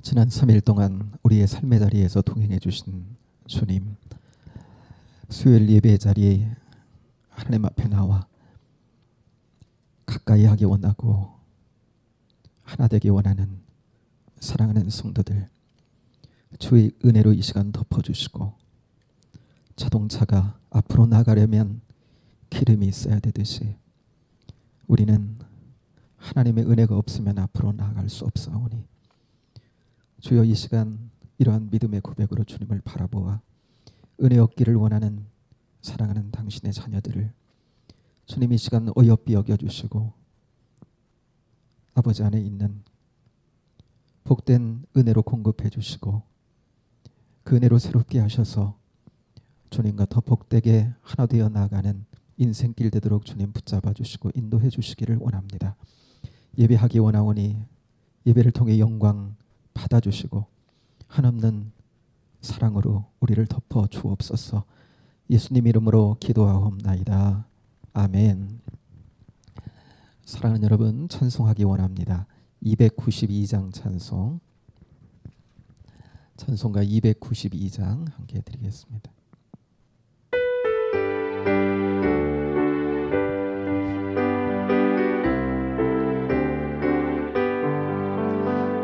지난 3일 동안 우리의 삶의 자리에서 동행해 주신 주님, 수요일 예배의 자리에 하나님 앞에 나와 가까이 하기 원하고 하나 되기 원하는 사랑하는 성도들, 주의 은혜로 이 시간 덮어주시고, 자동차가 앞으로 나가려면 기름이 있어야 되듯이 우리는 하나님의 은혜가 없으면 앞으로 나아갈 수 없사오니, 주여 이 시간 이러한 믿음의 고백으로 주님을 바라보아 은혜 얻기를 원하는 사랑하는 당신의 자녀들을 주님 이 시간 어여삐 여겨주시고, 아버지 안에 있는 복된 은혜로 공급해 주시고, 그 은혜로 새롭게 하셔서 주님과 더 복되게 하나 되어 나아가는 인생길 되도록 주님 붙잡아 주시고 인도해 주시기를 원합니다. 예배하기 원하오니 예배를 통해 영광 받아주시고 한없는 사랑으로 우리를 덮어 주옵소서. 예수님 이름으로 기도하옵나이다. 아멘. 사랑하는 여러분, 찬송하기 원합니다. 292장 찬송, 찬송가 292장 함께 드리겠습니다.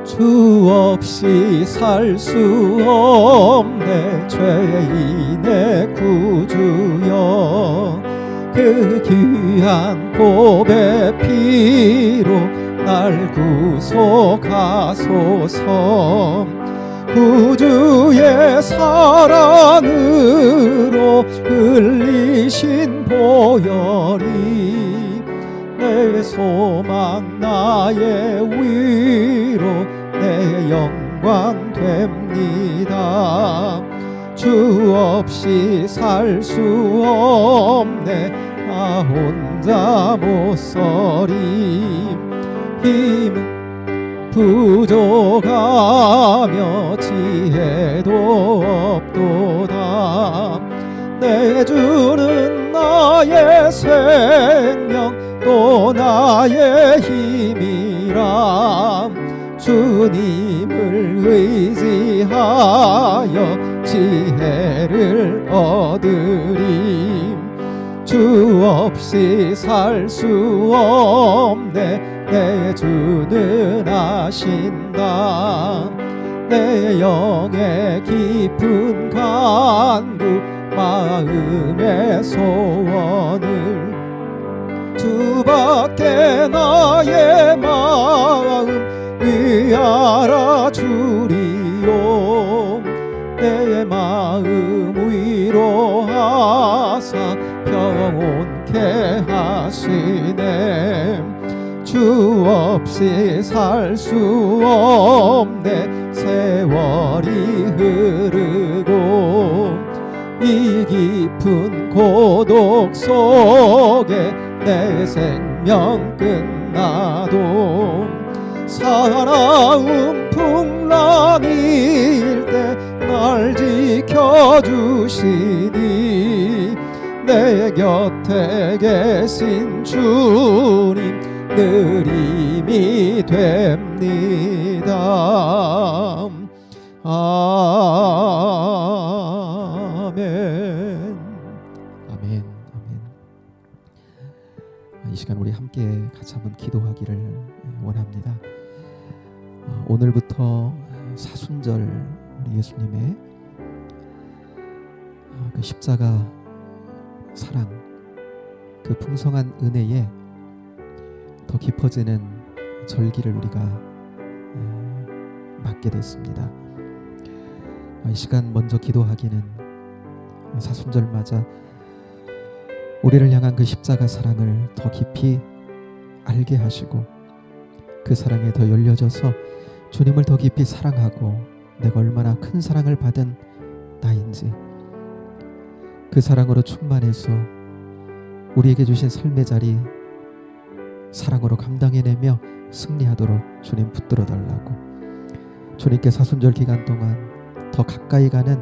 주 없이 살 수 없네 죄인의 구주여, 그 귀한 보배 피로 날 구속하소서. 구주의 사랑으로 흘리신 보혈이 내 소망 나의 위로 내 영광 됩니다. 주 없이 살 수 없네 나 혼자 못 서리. 힘은 부족하며 지혜도 없도다. 내 주는 나의 생명 또 나의 힘이라. 주님을 의지하여 지혜를 얻으리. 주 없이 살 수 없네 내 주는 아신다. 내 영의 깊은 간구 마음의 소원을 주밖에 나의 마음 위하라 주리요. 내 마음 위로하사 평온케 하시네. 주 없이 살 수 없네 세월이 흐르고 이 깊은 고독 속에 내 생명 끝나도 사나운 풍랑일 때 날 지켜주시니 내 곁에 계신 주님 늘 힘이 됩니다. 아멘. 아멘. 아멘. 이 시간 우리 함께 같이 한번 기도하기를 원합니다. 오늘부터 사순절 우리 예수님의 그 십자가 사랑, 그 풍성한 은혜에 더 깊어지는 절기를 우리가 맞게 됐습니다. 이 시간 먼저 기도하기는 사순절 맞아 우리를 향한 그 십자가 사랑을 더 깊이 알게 하시고 그 사랑에 더 열려져서 주님을 더 깊이 사랑하고 내가 얼마나 큰 사랑을 받은 나인지 그 사랑으로 충만해서 우리에게 주신 삶의 자리 사랑으로 감당해내며 승리하도록 주님 붙들어 달라고, 주님께 사순절 기간 동안 더 가까이 가는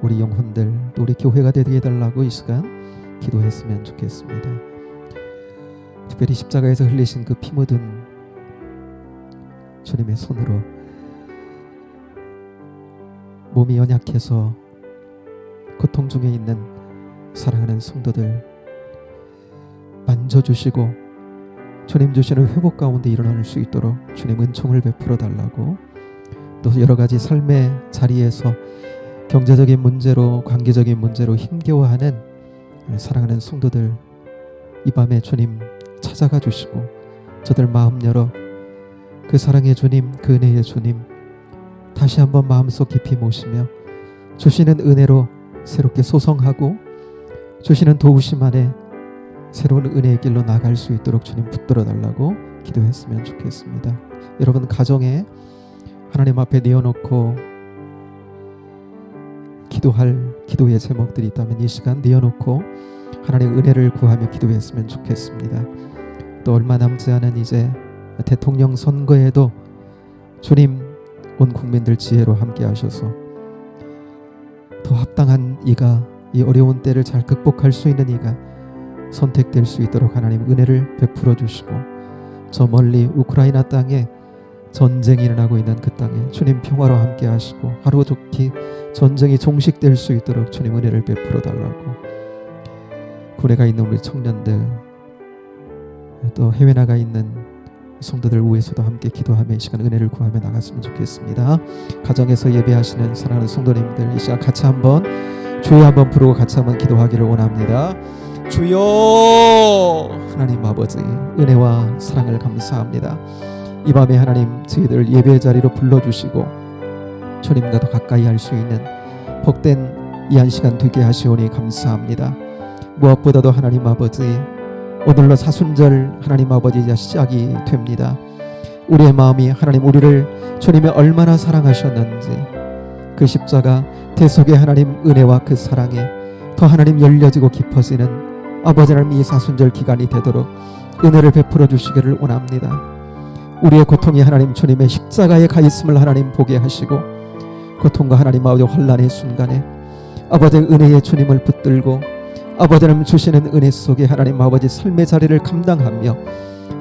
우리 영혼들 또 우리 교회가 되게 해달라고 이 시간 기도했으면 좋겠습니다. 특별히 십자가에서 흘리신 그 피 묻은 주님의 손으로 몸이 연약해서 고통 중에 있는 사랑하는 성도들 만져주시고 주님 주시는 회복 가운데 일어날 수 있도록 주님 은총을 베풀어 달라고, 또 여러 가지 삶의 자리에서 경제적인 문제로 관계적인 문제로 힘겨워하는 사랑하는 성도들 이 밤에 주님 찾아가 주시고 저들 마음 열어 그 사랑의 주님, 그 은혜의 주님 다시 한번 마음속 깊이 모시며 주시는 은혜로 새롭게 소성하고 주시는 도우심 안에 새로운 은혜의 길로 나갈 수 있도록 주님 붙들어 달라고 기도했으면 좋겠습니다. 여러분 가정에 하나님 앞에 내어놓고 기도할 기도의 제목들이 있다면 이 시간 내어놓고 하나님의 은혜를 구하며 기도했으면 좋겠습니다. 또 얼마 남지 않은 이제 대통령 선거에도 주님 온 국민들 지혜로 함께 하셔서 더 합당한 이가, 이 어려운 때를 잘 극복할 수 있는 이가 선택될 수 있도록 하나님 은혜를 베풀어 주시고, 저 멀리 우크라이나 땅에 전쟁이 일어나고 있는 그 땅에 주님 평화로 함께 하시고 하루속히 전쟁이 종식될 수 있도록 주님 은혜를 베풀어 달라고, 군에가 있는 우리 청년들 또 해외 나가 있는 성도들 위해서도 함께 기도하며 이 시간 은혜를 구하며 나갔으면 좋겠습니다. 가정에서 예배하시는 사랑하는 성도님들 이 시간 같이 한번 주여 한번 부르고 같이 한번 기도하기를 원합니다. 주여 하나님 아버지 은혜와 사랑을 감사합니다. 이 밤에 하나님 저희들 예배의 자리로 불러주시고 주님과 더 가까이 할 수 있는 복된 이 한 시간 되게 하시오니 감사합니다. 무엇보다도 하나님 아버지 오늘로 사순절 하나님 아버지 시작이 됩니다. 우리의 마음이 하나님 우리를 주님이 얼마나 사랑하셨는지 그 십자가 대속의 하나님 은혜와 그 사랑에 더 하나님 열려지고 깊어지는 아버지 하나님 이 사순절 기간이 되도록 은혜를 베풀어 주시기를 원합니다. 우리의 고통이 하나님 주님의 십자가에 가 있음을 하나님 보게 하시고 고통과 하나님 아버지 환난의 순간에 아버지의 은혜의 주님을 붙들고 아버지 하나님 주시는 은혜 속에 하나님 아버지 삶의 자리를 감당하며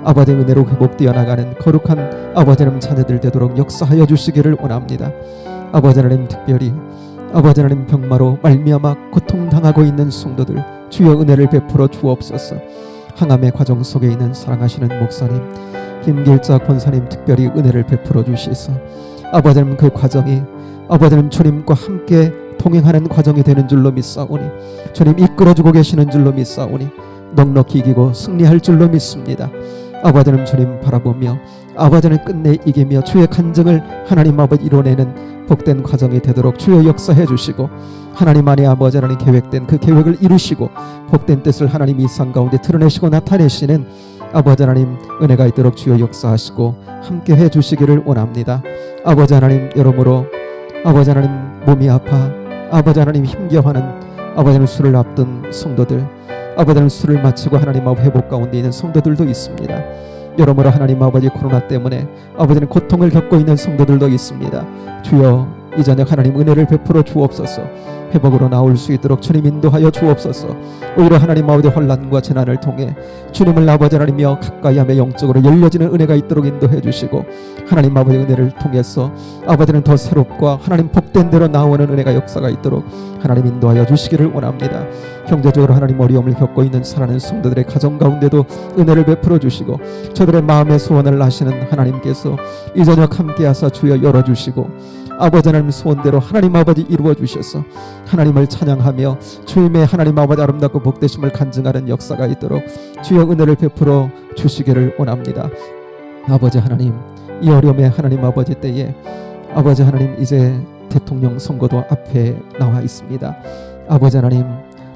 아버지의 은혜로 회복되어 나가는 거룩한 아버지 하나님 자녀들 되도록 역사하여 주시기를 원합니다. 아버지 하나님 특별히 아버지 하나님 병마로 말미암아 고통당하고 있는 성도들 주여 은혜를 베풀어 주옵소서. 항암의 과정 속에 있는 사랑하시는 목사님 김길자 권사님 특별히 은혜를 베풀어 주시소. 아버지 하나님 그 과정이 아버지 하나님 주님과 함께 동행하는 과정이 되는 줄로 믿사오니 주님 이끌어주고 계시는 줄로 믿사오니 넉넉히 이기고 승리할 줄로 믿습니다. 아버지 하나님 주님 바라보며 아버지 하나님 끝내 이기며 주의 간증을 하나님 아버지 이뤄내는 복된 과정이 되도록 주여 역사해 주시고 하나님 안에 아버지 하나님 계획된 그 계획을 이루시고 복된 뜻을 하나님 이 상 가운데 드러내시고 나타내시는 아버지 하나님 은혜가 있도록 주여 역사하시고 함께 해 주시기를 원합니다. 아버지 하나님 여러모로 아버지 하나님 몸이 아파 아버지 하나님 힘겨워하는 아버지 하나님 술을 앞둔 성도들 아버지 하나님 술을 마치고 하나님 아버지 회복 가운데 있는 성도들도 있습니다. 여러모로 하나님 아버지 코로나 때문에 아버지는 고통을 겪고 있는 성도들도 있습니다. 주여 이 저녁 하나님 은혜를 베풀어 주옵소서. 회복으로 나올 수 있도록 주님 인도하여 주옵소서. 오히려 하나님 아버지 환난과 재난을 통해 주님을 아버지 하나님이여 가까이하며 영적으로 열려지는 은혜가 있도록 인도해 주시고 하나님 아버지 은혜를 통해서 아버지는 더 새롭고 하나님 복된 대로 나오는 은혜가 역사가 있도록 하나님 인도하여 주시기를 원합니다. 경제적으로 하나님 어려움을 겪고 있는 사랑하는 성도들의 가정 가운데도 은혜를 베풀어 주시고 저들의 마음의 소원을 아시는 하나님께서 이 저녁 함께하사 주여 열어주시고 아버지 하나님 소원대로 하나님 아버지 이루어 주셔서 하나님을 찬양하며 주님의 하나님 아버지 아름답고 복되심을 간증하는 역사가 있도록 주여 은혜를 베풀어 주시기를 원합니다. 아버지 하나님 이 어려움의 하나님 아버지 때에 아버지 하나님 이제 대통령 선거도 앞에 나와 있습니다. 아버지 하나님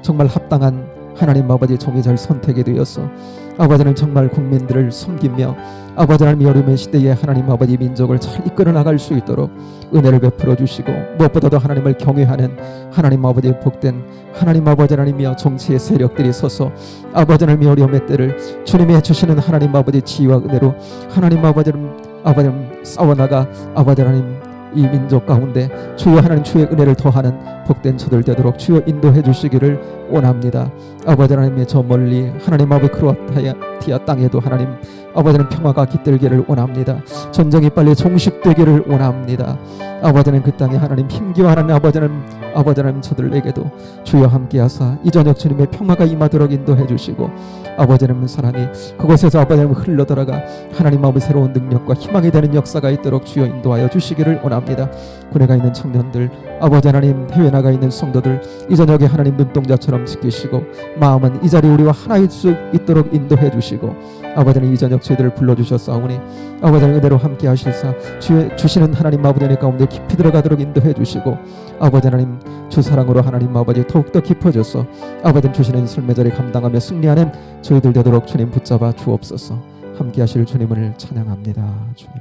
정말 합당한 하나님 아버지 종이 잘 선택이 되어서 아버지는 정말 국민들을 섬기며 아버지 하나님 어려움의 시대에 하나님 아버지 민족을 잘 이끌어 나갈 수 있도록 은혜를 베풀어 주시고 무엇보다도 하나님을 경외하는 하나님 아버지의 복된 하나님 아버지 하나님이여 정치의 세력들이 서서 아버지 하나님의 어려움의 때를 주님의 주시는 하나님 아버지 지혜와 은혜로 하나님 아버지 하나님 싸워나가 아버지 하나님 이 민족 가운데 주여 하나님 주의 은혜를 더하는 복된 저들 되도록 주여 인도해 주시기를 원합니다. 아버지 하나님, 저 멀리 하나님 아버지 크로아티아 땅에도 하나님 아버지는 평화가 깃들기를 원합니다. 전쟁이 빨리 종식되기를 원합니다. 아버지는 그 땅에 하나님 힘기와하는 아버지는 저들에게도 주여 함께하사 이 저녁 주님의 평화가 임하도록 인도해 주시고, 아버지는 사랑이 그곳에서 아버지는 흘러들어가 하나님 아버지 새로운 능력과 희망이 되는 역사가 있도록 주여 인도하여 주시기를 원합니다. 군에 가 있는 청년들, 아버지 하나님 해외 나가 있는 성도들 이 저녁에 하나님 눈동자처럼 지키시고, 마음은 이 자리 우리와 하나일 수 있도록 인도해 주시고, 아버지는 이 저녁 저희들을 불러주셨사오니 아버지는 그대로 함께 하실사 주시는 하나님 아버지의 가운데 깊이 들어가도록 인도해 주시고, 아버지 하나님 주 사랑으로 하나님 아버지 더욱더 깊어져서 아버지는 주시는 삶의 자리 감당하며 승리하는 저희들 되도록 주님 붙잡아 주옵소서. 함께 하실 주님을 찬양합니다. 주님,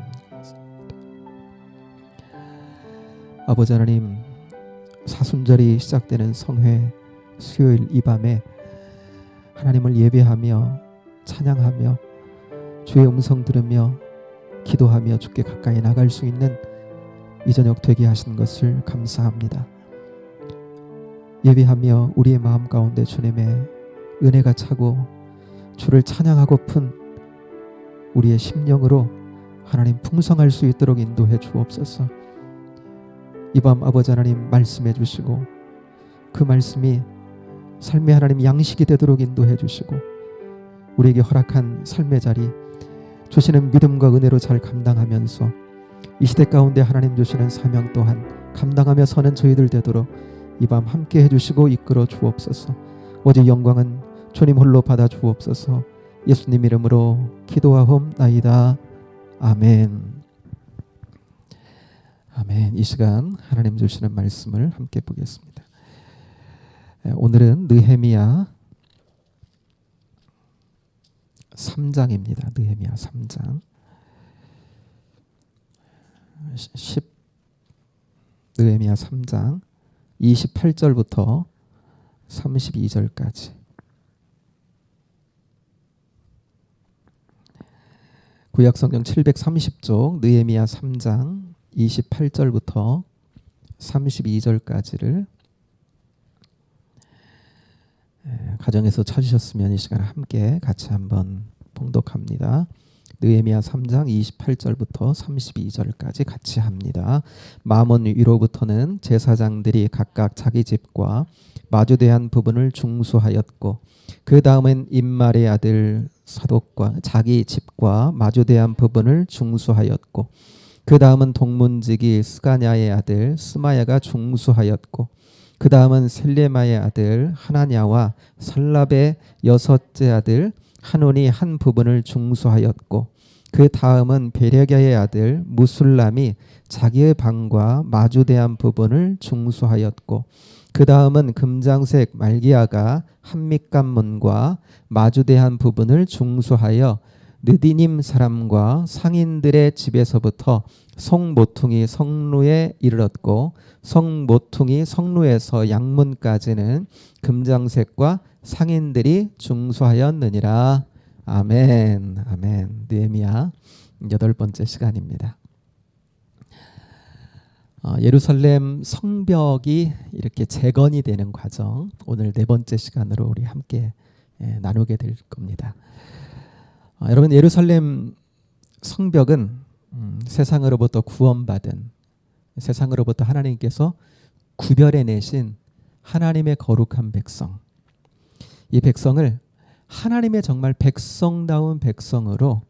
아버지 하나님, 사순절이 시작되는 성회 수요일 이 밤에 하나님을 예배하며 찬양하며 주의 음성 들으며 기도하며 주께 가까이 나갈 수 있는 이 저녁 되게 하신 것을 감사합니다. 예배하며 우리의 마음 가운데 주님의 은혜가 차고 주를 찬양하고픈 우리의 심령으로 하나님 풍성할 수 있도록 인도해 주옵소서. 이 밤 아버지 하나님 말씀해 주시고 그 말씀이 삶의 하나님 양식이 되도록 인도해 주시고, 우리에게 허락한 삶의 자리 주시는 믿음과 은혜로 잘 감당하면서 이 시대 가운데 하나님 주시는 사명 또한 감당하며 서는 저희들 되도록 이 밤 함께 해주시고 이끌어 주옵소서. 오직 영광은 주님 홀로 받아 주옵소서. 예수님 이름으로 기도하옵나이다. 아멘. 아멘. 이 시간 하나님 주시는 말씀을 함께 보겠습니다. 오늘은 느헤미야 3장입니다. 느헤미야 3장 느헤미야 3장 28절부터 32절까지. 구약성경 730쪽 느헤미야 3장 28절부터 32절까지를 가정에서 찾으셨으면 이 시간 함께 같이 한번 봉독합니다. 느헤미야 3장 28절부터 32절까지 같이 합니다. 마몬 위로부터는 제사장들이 각각 자기 집과 마주대한 부분을 중수하였고, 그 다음은 임말의 아들 사독과 자기 집과 마주대한 부분을 중수하였고, 그 다음은 동문지기 스가냐의 아들 스마야가 중수하였고, 그 다음은 셀레마의 아들 하나냐와 살랍의 여섯째 아들 한온이 한 부분을 중수하였고, 그 다음은 베레랴의 아들 무술람이 자기의 방과 마주대한 부분을 중수하였고, 그 다음은 금장색 말기야가 한밑간문과 마주대한 부분을 중수하여 느디님 사람과 상인들의 집에서부터 성모퉁이 성루에 이르렀고, 성모퉁이 성루에서 양문까지는 금장색과 상인들이 중수하였느니라. 아멘. 아멘. 느헤미야 8번째 시간입니다. 예루살렘 성벽이 이렇게 재건이 되는 과정, 오늘 4번째 시간으로 우리 함께 나누게 될 겁니다. 여러분, 예루살렘 성벽은 세상으로부터 구원받은, 세상으로부터 하나님께서 구별해내신 하나님의 거룩한 백성, 이 백성을 하나님의 정말 백성다운 백성으로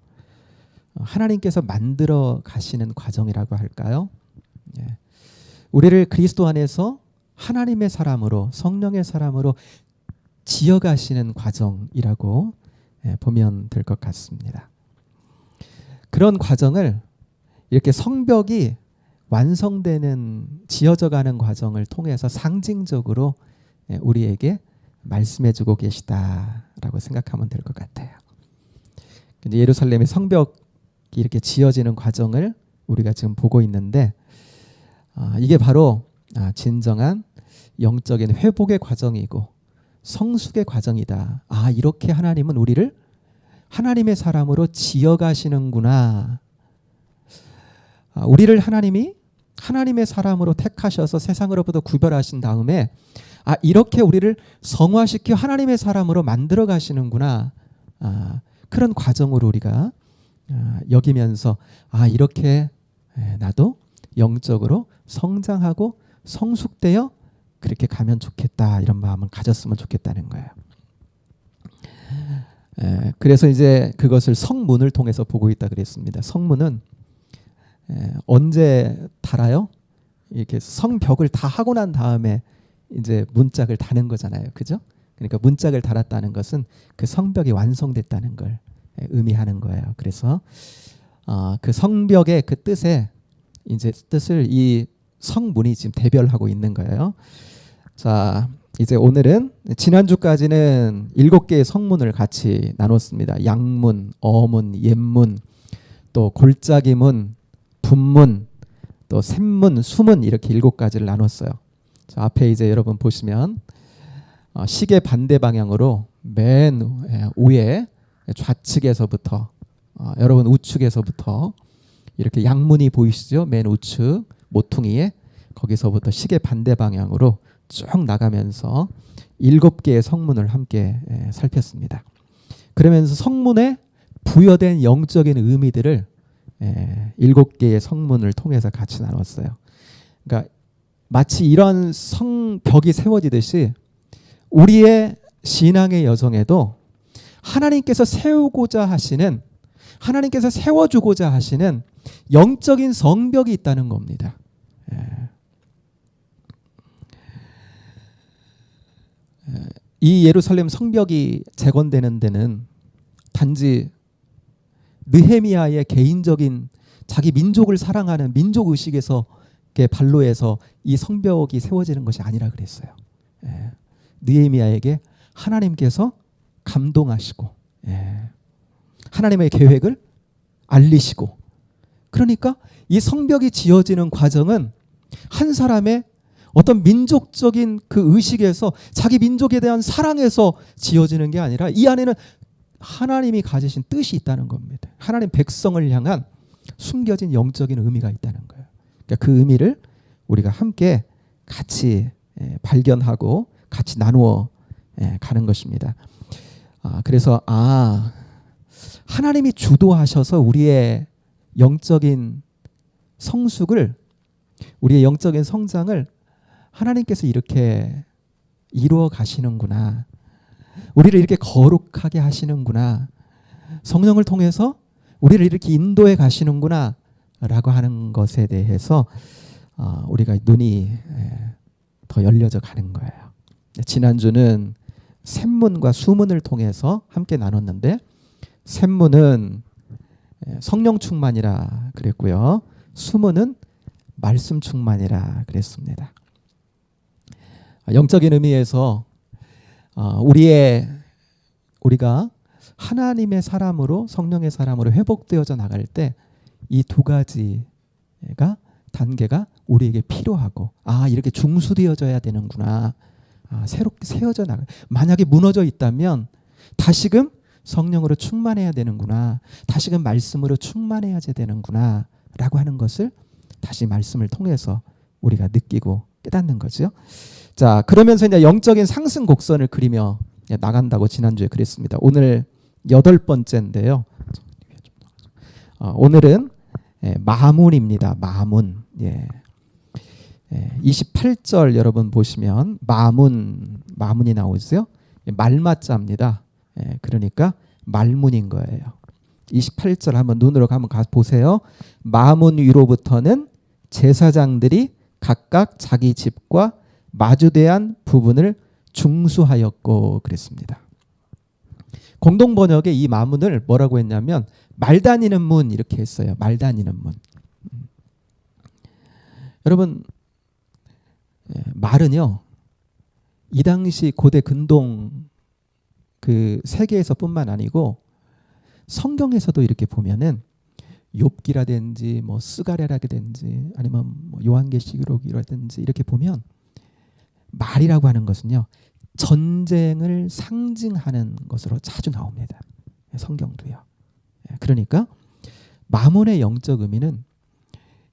하나님께서 만들어 가시는 과정이라고 할까요? 우리를 그리스도 안에서 하나님의 사람으로, 성령의 사람으로 지어가시는 과정이라고 보면 될 것 같습니다. 그런 과정을 이렇게 성벽이 완성되는, 지어져가는 과정을 통해서 상징적으로 우리에게 말씀해주고 계시다라고 생각하면 될 것 같아요. 예루살렘의 성벽이 이렇게 지어지는 과정을 우리가 지금 보고 있는데, 이게 바로 진정한 영적인 회복의 과정이고 성숙의 과정이다. 이렇게 하나님은 우리를 하나님의 사람으로 지어가시는구나. 우리를 하나님이 하나님의 사람으로 택하셔서 세상으로부터 구별하신 다음에 이렇게 우리를 성화시켜 하나님의 사람으로 만들어 가시는구나. 그런 과정으로 우리가 여기면서 이렇게 나도 영적으로 성장하고 성숙되어 그렇게 가면 좋겠다, 이런 마음을 가졌으면 좋겠다는 거예요. 그래서 이제 그것을 성문을 통해서 보고 있다 그랬습니다. 성문은 언제 달아요? 이렇게 성벽을 다 하고 난 다음에 이제 문짝을 다는 거잖아요, 그죠? 그러니까 문짝을 달았다는 것은 그 성벽이 완성됐다는 걸 의미하는 거예요. 그래서 그 성벽의 그 뜻을 이 성문이 지금 대별하고 있는 거예요. 자, 이제 오늘은 지난주까지는 7개의 성문을 같이 나눴습니다. 양문, 어문, 옛문, 또 골짜기문, 분문, 또 샘문, 수문, 이렇게 7가지를 나눴어요. 자, 앞에 이제 여러분 보시면 시계 반대 방향으로 맨 위에 좌측에서부터 여러분 우측에서부터 이렇게 양문이 보이시죠? 맨 우측 모퉁이에 거기서부터 시계 반대 방향으로 쭉 나가면서 7개의 성문을 함께 살폈습니다. 그러면서 성문에 부여된 영적인 의미들을 7개의 성문을 통해서 같이 나눴어요. 그러니까 마치 이런 성벽이 세워지듯이 우리의 신앙의 여정에도 하나님께서 세우고자 하시는, 하나님께서 세워주고자 하시는 영적인 성벽이 있다는 겁니다. 이 예루살렘 성벽이 재건되는 데는 단지 느헤미야의 개인적인 자기 민족을 사랑하는 민족 의식에서 발로해서 이 성벽이 세워지는 것이 아니라 그랬어요. 느헤미야에게 하나님께서 감동하시고 하나님의 계획을 알리시고, 그러니까 이 성벽이 지어지는 과정은 한 사람의 어떤 민족적인 그 의식에서 자기 민족에 대한 사랑에서 지어지는 게 아니라 이 안에는 하나님이 가지신 뜻이 있다는 겁니다. 하나님 백성을 향한 숨겨진 영적인 의미가 있다는 거예요. 그러니까 그 의미를 우리가 함께 같이 발견하고 같이 나누어 가는 것입니다. 그래서 하나님이 주도하셔서 우리의 영적인 성숙을, 우리의 영적인 성장을 하나님께서 이렇게 이루어 가시는구나, 우리를 이렇게 거룩하게 하시는구나, 성령을 통해서 우리를 이렇게 인도해 가시는구나 라고 하는 것에 대해서 우리가 눈이 더 열려져 가는 거예요. 지난주는 샘문과 수문을 통해서 함께 나눴는데, 샘문은 성령 충만이라 그랬고요, 수문은 말씀 충만이라 그랬습니다. 영적인 의미에서 우리가 하나님의 사람으로, 성령의 사람으로 회복되어져 나갈 때 이 2가지가 단계가 우리에게 필요하고, 이렇게 중수되어져야 되는구나, 새롭게 세워져 나가. 만약에 무너져 있다면 다시금 성령으로 충만해야 되는구나, 다시금 말씀으로 충만해야 되는구나 라고 하는 것을 다시 말씀을 통해서 우리가 느끼고 깨닫는 거죠. 자, 그러면서 이제 영적인 상승 곡선을 그리며 나간다고 지난주에 그랬습니다. 오늘 8번째인데요. 오늘은 마문입니다. 마문. 28절 여러분 보시면 마문이 나오죠. 말마자입니다. 그러니까 말문인 거예요. 28절 한번 눈으로 한번 보세요. 마문 위로부터는 제사장들이 각각 자기 집과 마주대한 부분을 중수하였고 그랬습니다. 공동 번역에 이 마문을 뭐라고 했냐면 말 다니는 문 이렇게 했어요. 말 다니는 문. 여러분, 말은요, 이 당시 고대 근동 그 세계에서뿐만 아니고 성경에서도 이렇게 보면은 욥기라든지 뭐 스가랴라든지 아니면 뭐 요한계시록이라든지 이렇게 보면 말이라고 하는 것은요, 전쟁을 상징하는 것으로 자주 나옵니다. 성경도요. 그러니까 마문의 영적 의미는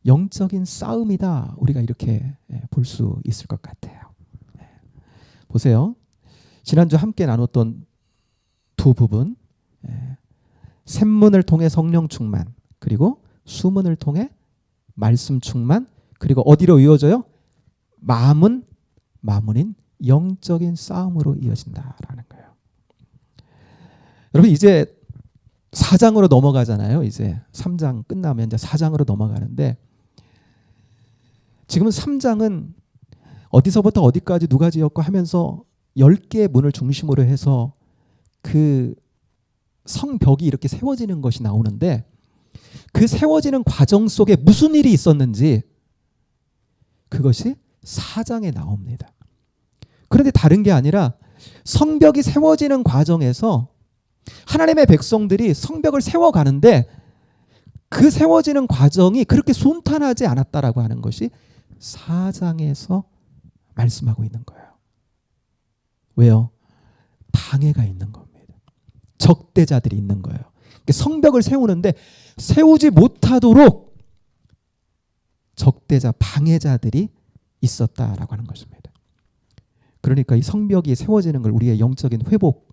영적인 싸움이다, 우리가 이렇게 볼 수 있을 것 같아요. 보세요. 지난주 함께 나눴던 두 부분, 샘문을 통해 성령 충만, 그리고 수문을 통해 말씀 충만, 그리고 어디로 이어져요? 마문인 영적인 싸움으로 이어진다라는 거예요. 여러분 이제 4장으로 넘어가잖아요. 이제 3장 끝나면 이제 4장으로 넘어가는데 지금 3장은 어디서부터 어디까지 누가 지었고 하면서 10개의 문을 중심으로 해서 그 성벽이 이렇게 세워지는 것이 나오는데 그 세워지는 과정 속에 무슨 일이 있었는지 그것이 4장에 나옵니다. 그런데 다른 게 아니라 성벽이 세워지는 과정에서 하나님의 백성들이 성벽을 세워가는데 그 세워지는 과정이 그렇게 순탄하지 않았다라고 하는 것이 4장에서 말씀하고 있는 거예요. 왜요? 방해가 있는 겁니다. 적대자들이 있는 거예요. 성벽을 세우는데 세우지 못하도록 적대자, 방해자들이 있었다라고 하는 것입니다. 그러니까 이 성벽이 세워지는 걸 우리의 영적인 회복,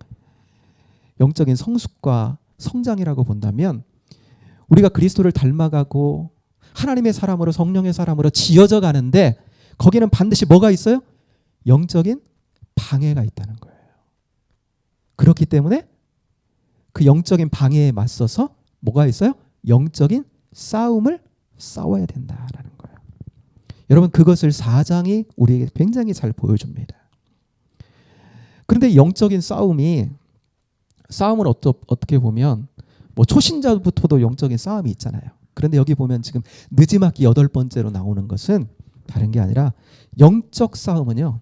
영적인 성숙과 성장이라고 본다면 우리가 그리스도를 닮아가고 하나님의 사람으로 성령의 사람으로 지어져 가는데 거기는 반드시 뭐가 있어요? 영적인 방해가 있다는 거예요. 그렇기 때문에 그 영적인 방해에 맞서서 뭐가 있어요? 영적인 싸움을 싸워야 된다라는 거예요. 여러분 그것을 4장이 우리에게 굉장히 잘 보여줍니다. 그런데 영적인 싸움을 어떻게 보면 뭐 초신자부터도 영적인 싸움이 있잖아요. 그런데 여기 보면 지금 느지막이 8번째로 나오는 것은 다른 게 아니라 영적 싸움은요.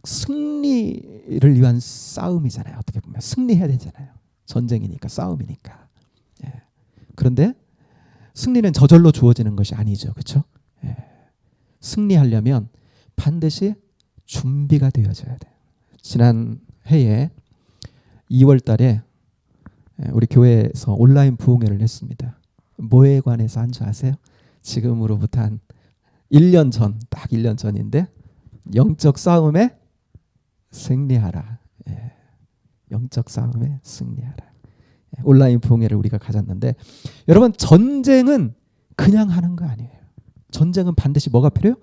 승리를 위한 싸움이잖아요. 어떻게 보면 승리해야 되잖아요. 전쟁이니까 싸움이니까. 예. 그런데 승리는 저절로 주어지는 것이 아니죠. 그렇죠? 예. 승리하려면 반드시 준비가 되어져야 돼요. 지난 해에 2월 달에 우리 교회에서 온라인 부흥회를 했습니다. 뭐에 관해서 한 줄 아세요? 지금으로부터 한 1년 전, 딱 1년 전인데 영적 싸움에 승리하라. 예. 영적 싸움에 승리하라. 예. 온라인 부흥회를 우리가 가졌는데 여러분 전쟁은 그냥 하는 거 아니에요. 전쟁은 반드시 뭐가 필요해요?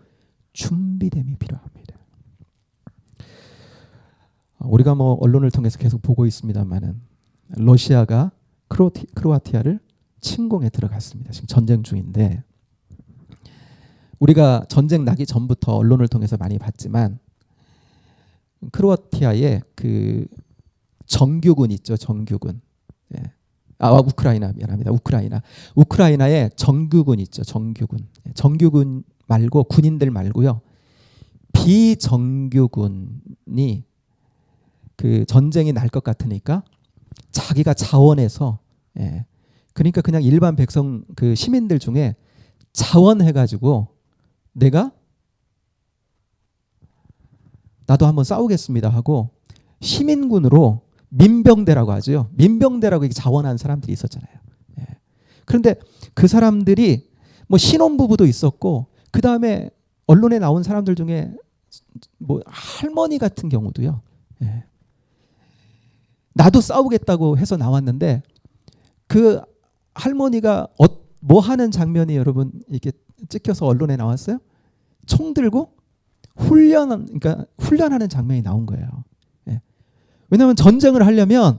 준비됨이 필요합니다. 우리가 뭐 언론을 통해서 계속 보고 있습니다만은 러시아가 크로아티아를 침공에 들어갔습니다. 지금 전쟁 중인데 우리가 전쟁 나기 전부터 언론을 통해서 많이 봤지만 크로아티아의 그 정규군 있죠. 정규군. 예. 우크라이나 미안합니다. 우크라이나의 정규군 있죠. 정규군. 정규군 말고 군인들 말고요. 비정규군이 그 전쟁이 날 것 같으니까 자기가 자원해서 그러니까 그냥 일반 백성 그 시민들 중에 자원해가지고 나도 한번 싸우겠습니다 하고 시민군으로 민병대라고 하죠. 민병대라고 이렇게 자원한 사람들이 있었잖아요. 그런데 그 사람들이 뭐 신혼부부도 있었고 그 다음에 언론에 나온 사람들 중에 뭐 할머니 같은 경우도요. 나도 싸우겠다고 해서 나왔는데 그 할머니가 뭐 하는 장면이 여러분 이렇게 찍혀서 언론에 나왔어요? 총 들고 훈련하는 장면이 나온 거예요. 왜냐하면 전쟁을 하려면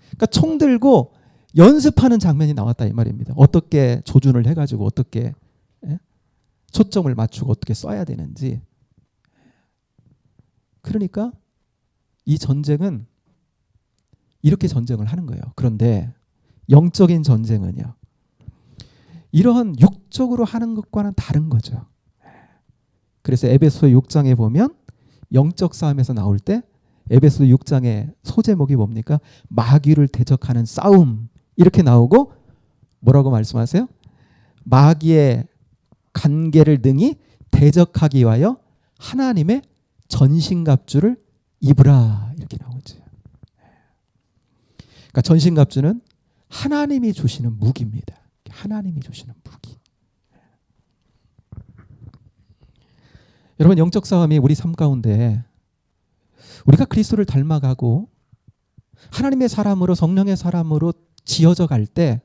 그러니까 총 들고 연습하는 장면이 나왔다 이 말입니다. 어떻게 조준을 해가지고 어떻게 초점을 맞추고 어떻게 쏴야 되는지. 그러니까 이 전쟁은 이렇게 전쟁을 하는 거예요. 그런데 영적인 전쟁은요. 이러한 육적으로 하는 것과는 다른 거죠. 그래서 에베소 6장에 보면 영적 싸움에서 나올 때 에베소 6장의 소제목이 뭡니까? 마귀를 대적하는 싸움 이렇게 나오고 뭐라고 말씀하세요? 마귀의 간계를 능히 대적하기 위하여 하나님의 전신갑주를 입으라 이렇게 나오죠. 그러니까 전신갑주는 하나님이 주시는 무기입니다. 하나님이 주시는 무기. 여러분, 영적 싸움이 우리 삶 가운데 우리가 그리스도를 닮아가고 하나님의 사람으로, 성령의 사람으로 지어져 갈 때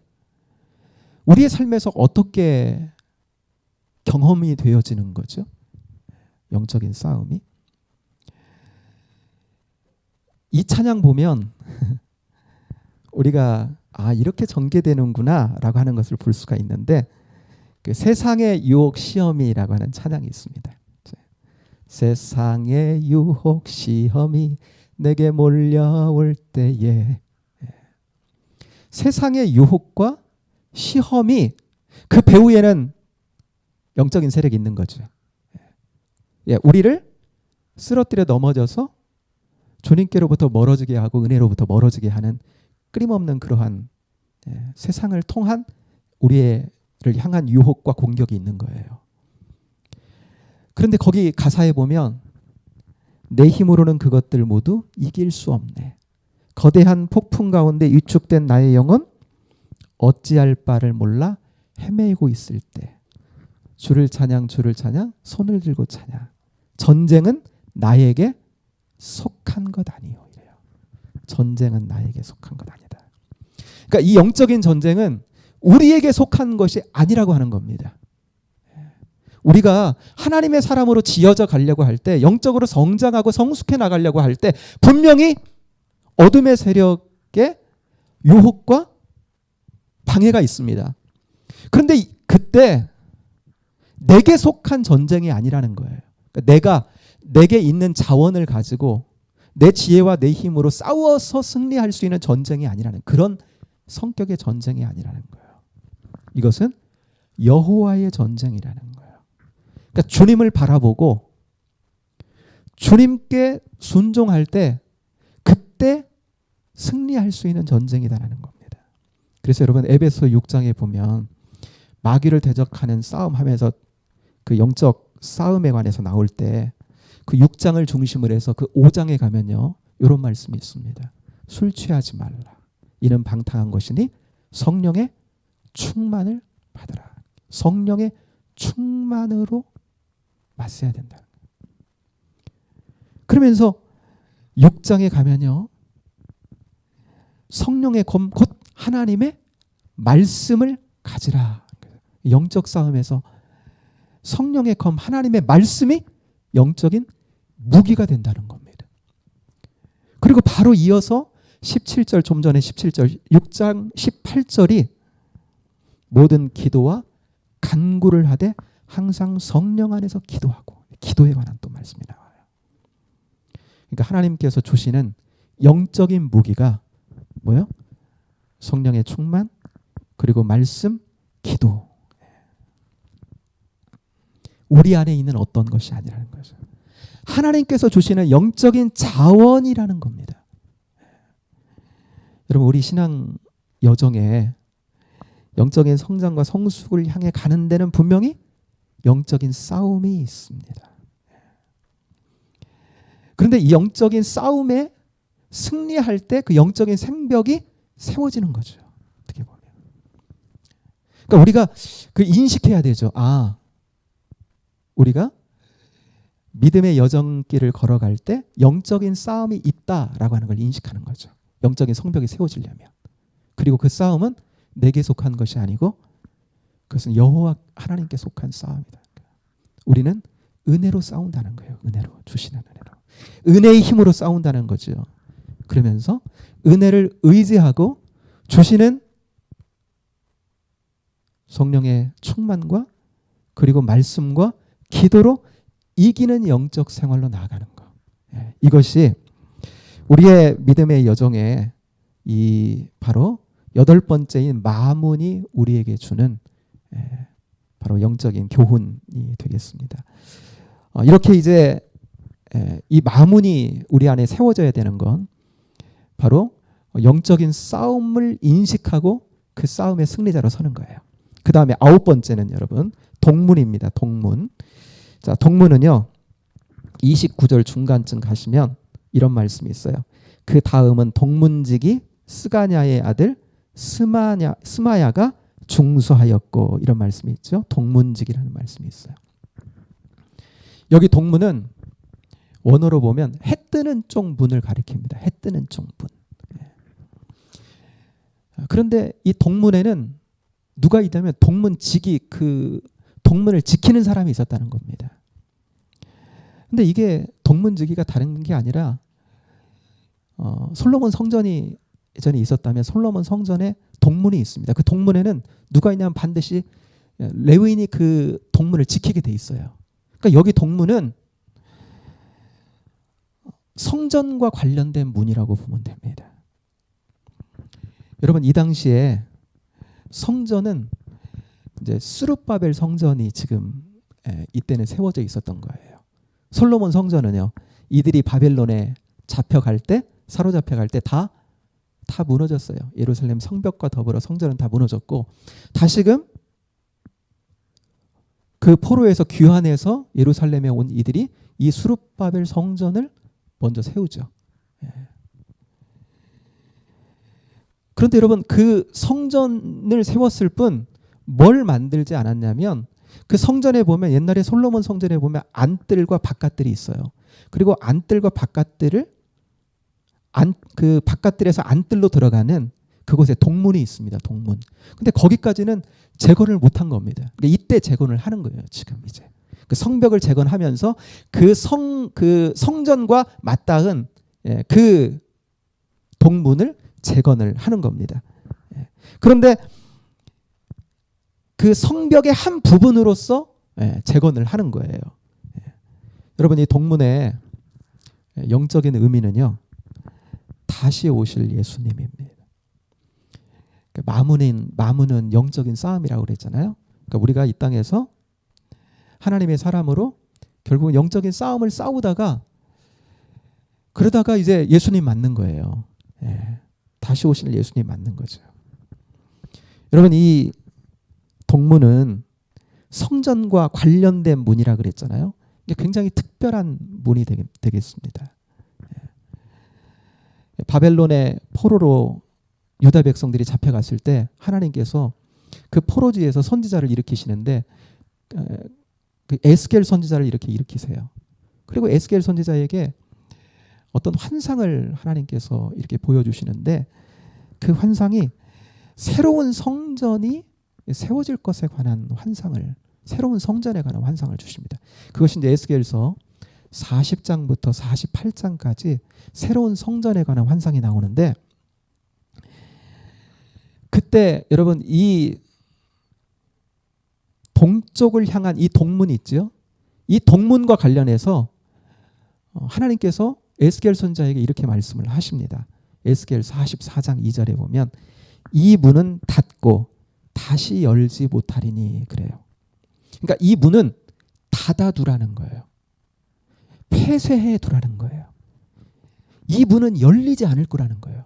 우리의 삶에서 어떻게 경험이 되어지는 거죠? 영적인 싸움이. 이 찬양 보면 우리가 이렇게 전개되는구나 라고 하는 것을 볼 수가 있는데, 그 세상의 유혹 시험이라고 하는 찬양이 있습니다. 세상의 유혹 시험이 내게 몰려올 때에, 세상의 유혹과 시험이 그 배후에는 영적인 세력이 있는 거죠. 우리를 쓰러뜨려 넘어져서 주님께로부터 멀어지게 하고 은혜로부터 멀어지게 하는 끊임없는 그러한 세상을 통한 우리를 향한 유혹과 공격이 있는 거예요. 그런데 거기 가사에 보면 내 힘으로는 그것들 모두 이길 수 없네. 거대한 폭풍 가운데 위축된 나의 영혼 어찌할 바를 몰라 헤매고 있을 때 주를 찬양 주를 찬양 손을 들고 찬양. 전쟁은 나에게 속한 것 아니요. 이래요. 전쟁은 나에게 속한 것 아니다. 그러니까 이 영적인 전쟁은 우리에게 속한 것이 아니라고 하는 겁니다. 우리가 하나님의 사람으로 지어져 가려고 할 때, 영적으로 성장하고 성숙해 나가려고 할 때 분명히 어둠의 세력의 유혹과 방해가 있습니다. 그런데 그때 내게 속한 전쟁이 아니라는 거예요. 그러니까 내게 있는 자원을 가지고 내 지혜와 내 힘으로 싸워서 승리할 수 있는 전쟁이 아니라는, 그런 성격의 전쟁이 아니라는 거예요. 이것은 여호와의 전쟁이라는 거예요. 그러니까 주님을 바라보고 주님께 순종할 때 그때 승리할 수 있는 전쟁이다라는 겁니다. 그래서 여러분, 에베소 6장에 보면 마귀를 대적하는 싸움하면서 그 영적 싸움에 관해서 나올 때 그 6장을 중심으로 해서 그 5장에 가면요, 이런 말씀이 있습니다. 술 취하지 말라. 이는 방탕한 것이니 성령의 충만을 받으라. 성령의 충만으로 맞서야 된다. 그러면서 6장에 가면요, 성령의 검 곧 하나님의 말씀을 가지라. 영적 싸움에서 성령의 검 하나님의 말씀이 영적인 무기가 된다는 겁니다. 그리고 바로 이어서 17절, 좀 전에 17절, 6장 18절이 모든 기도와 간구를 하되 항상 성령 안에서 기도하고, 기도에 관한 또 말씀이 나와요. 그러니까 하나님께서 주시는 영적인 무기가 뭐예요? 성령의 충만, 그리고 말씀, 기도. 우리 안에 있는 어떤 것이 아니라는 거죠. 하나님께서 주시는 영적인 자원이라는 겁니다. 여러분, 우리 신앙 여정에 영적인 성장과 성숙을 향해 가는 데는 분명히 영적인 싸움이 있습니다. 그런데 이 영적인 싸움에 승리할 때 그 영적인 생벽이 세워지는 거죠. 어떻게 보면. 그러니까 우리가 그 인식해야 되죠. 우리가 믿음의 여정길을 걸어갈 때 영적인 싸움이 있다라고 하는 걸 인식하는 거죠. 영적인 성벽이 세워지려면. 그리고 그 싸움은 내게 속한 것이 아니고 그것은 여호와 하나님께 속한 싸움이다. 우리는 은혜로 싸운다는 거예요. 은혜로, 주시는 은혜로. 은혜의 힘으로 싸운다는 거죠. 그러면서 은혜를 의지하고 주시는 성령의 충만과 그리고 말씀과 기도로 이기는 영적 생활로 나아가는 것. 이것이 우리의 믿음의 여정에 이 바로 8번째인 마문이 우리에게 주는 바로 영적인 교훈이 되겠습니다. 이렇게 이제 이 마문이 우리 안에 세워져야 되는 건 바로 영적인 싸움을 인식하고 그 싸움의 승리자로 서는 거예요. 그 다음에 9번째는 여러분 동문입니다. 동문. 자, 동문은요 29절 중간쯤 가시면 이런 말씀이 있어요. 그 다음은 동문직이 스가냐의 아들 스마야가 중수하였고, 이런 말씀이 있죠. 동문직이라는 말씀이 있어요. 여기 동문은 원어로 보면 해 뜨는 쪽 문을 가리킵니다. 해 뜨는 쪽 문. 그런데 이 동문에는 누가 있다면 동문직이 그 동문을 지키는 사람이 있었다는 겁니다. 근데 이게 동문지기가 다른 게 아니라 솔로몬 성전이 예전에 있었다면 솔로몬 성전에 동문이 있습니다. 그 동문에는 누가 있냐면 반드시 레위인이 그 동문을 지키게 돼 있어요. 그러니까 여기 동문은 성전과 관련된 문이라고 보면 됩니다. 여러분 이 당시에 성전은 이제 스룹바벨 성전이 지금 이때는 세워져 있었던 거예요. 솔로몬 성전은요. 이들이 바벨론에 잡혀갈 때 사로잡혀갈 때 다 무너졌어요. 예루살렘 성벽과 더불어 성전은 다 무너졌고 다시금 그 포로에서 귀환해서 예루살렘에 온 이들이 이 스룹바벨 성전을 먼저 세우죠. 그런데 여러분 그 성전을 세웠을 뿐 뭘 만들지 않았냐면 그 성전에 보면 옛날에 솔로몬 성전에 보면 안뜰과 바깥뜰이 있어요. 그리고 안뜰과 바깥뜰을 그 바깥뜰에서 안뜰로 들어가는 그곳에 동문이 있습니다. 동문. 근데 거기까지는 재건을 못한 겁니다. 그러니까 이때 재건을 하는 거예요. 지금 이제 그 성벽을 재건하면서 그 성전과 맞닿은 그 동문을 재건을 하는 겁니다. 그런데 그 성벽의 한 부분으로서 재건을 하는 거예요. 여러분 이 동문의 영적인 의미는요. 다시 오실 예수님입니다. 마문은 영적인 싸움이라고 그랬잖아요. 그러니까 우리가 이 땅에서 하나님의 사람으로 결국 영적인 싸움을 싸우다가 그러다가 이제 예수님 맞는 거예요. 다시 오실 예수님 맞는 거죠. 여러분 이 동문은 성전과 관련된 문이라 그랬잖아요. 이게 굉장히 특별한 문이 되겠습니다. 바벨론의 포로로 유다 백성들이 잡혀갔을 때 하나님께서 그 포로지에서 선지자를 일으키시는데 그 에스겔 선지자를 이렇게 일으키세요. 그리고 에스겔 선지자에게 어떤 환상을 하나님께서 이렇게 보여주시는데 그 환상이 새로운 성전이 세워질 것에 관한 환상을 새로운 성전에 관한 환상을 주십니다. 그것이 이제 에스겔서 40장부터 48장까지 새로운 성전에 관한 환상이 나오는데 그때 여러분 이 동쪽을 향한 이 동문이 있죠. 이 동문과 관련해서 하나님께서 에스겔 선지자에게 이렇게 말씀을 하십니다. 에스겔 44장 2절에 보면 이 문은 닫고 다시 열지 못하리니 그래요. 그러니까 이 문은 닫아두라는 거예요. 폐쇄해 두라는 거예요. 이 문은 열리지 않을 거라는 거예요.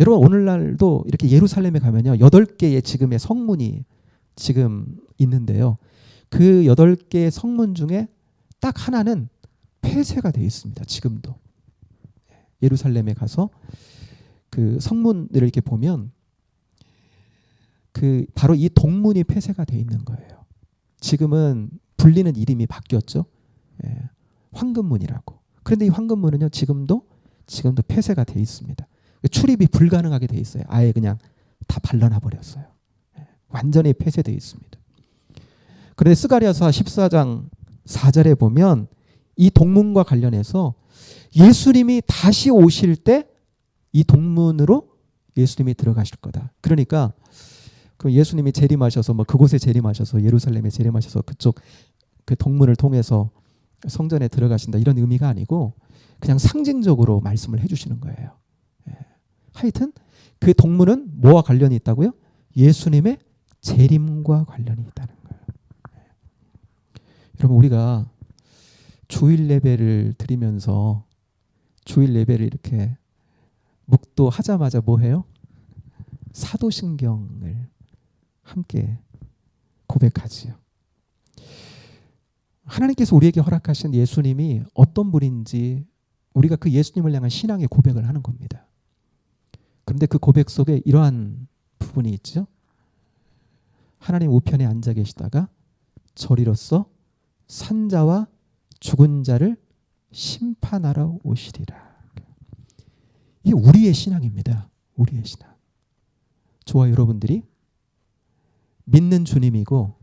여러분 오늘날도 이렇게 예루살렘에 가면요. 8개의 지금의 성문이 지금 있는데요. 그 8개의 성문 중에 딱 하나는 폐쇄가 되어 있습니다. 지금도. 예루살렘에 가서 그 성문을 이렇게 보면 그 바로 이 동문이 폐쇄가 되어 있는 거예요. 지금은 불리는 이름이 바뀌었죠. 황금문이라고. 그런데 이 황금문은요. 지금도 폐쇄가 되어 있습니다. 출입이 불가능하게 되어 있어요. 아예 그냥 다 발라놔 버렸어요. 완전히 폐쇄되어 있습니다. 그런데 스가랴서 14장 4절에 보면 이 동문과 관련해서 예수님이 다시 오실 때 이 동문으로 예수님이 들어가실 거다. 그러니까 그 예수님이 재림하셔서 뭐 그곳에 재림하셔서 예루살렘에 재림하셔서 그쪽 그 동문을 통해서 성전에 들어가신다 이런 의미가 아니고 그냥 상징적으로 말씀을 해주시는 거예요. 하여튼 그 동문은 뭐와 관련이 있다고요? 예수님의 재림과 관련이 있다는 거예요. 여러분 우리가 주일 예배를 드리면서 주일 예배를 이렇게 묵도하자마자 뭐 해요? 사도신경을 함께 고백하지요. 하나님께서 우리에게 허락하신 예수님이 어떤 분인지 우리가 그 예수님을 향한 신앙의 고백을 하는 겁니다. 그런데 그 고백 속에 이러한 부분이 있죠. 하나님 우편에 앉아 계시다가 저리로서 산자와 죽은 자를 심판하러 오시리라. 이게 우리의 신앙입니다. 우리의 신앙. 저와 여러분들이 믿는 주님이고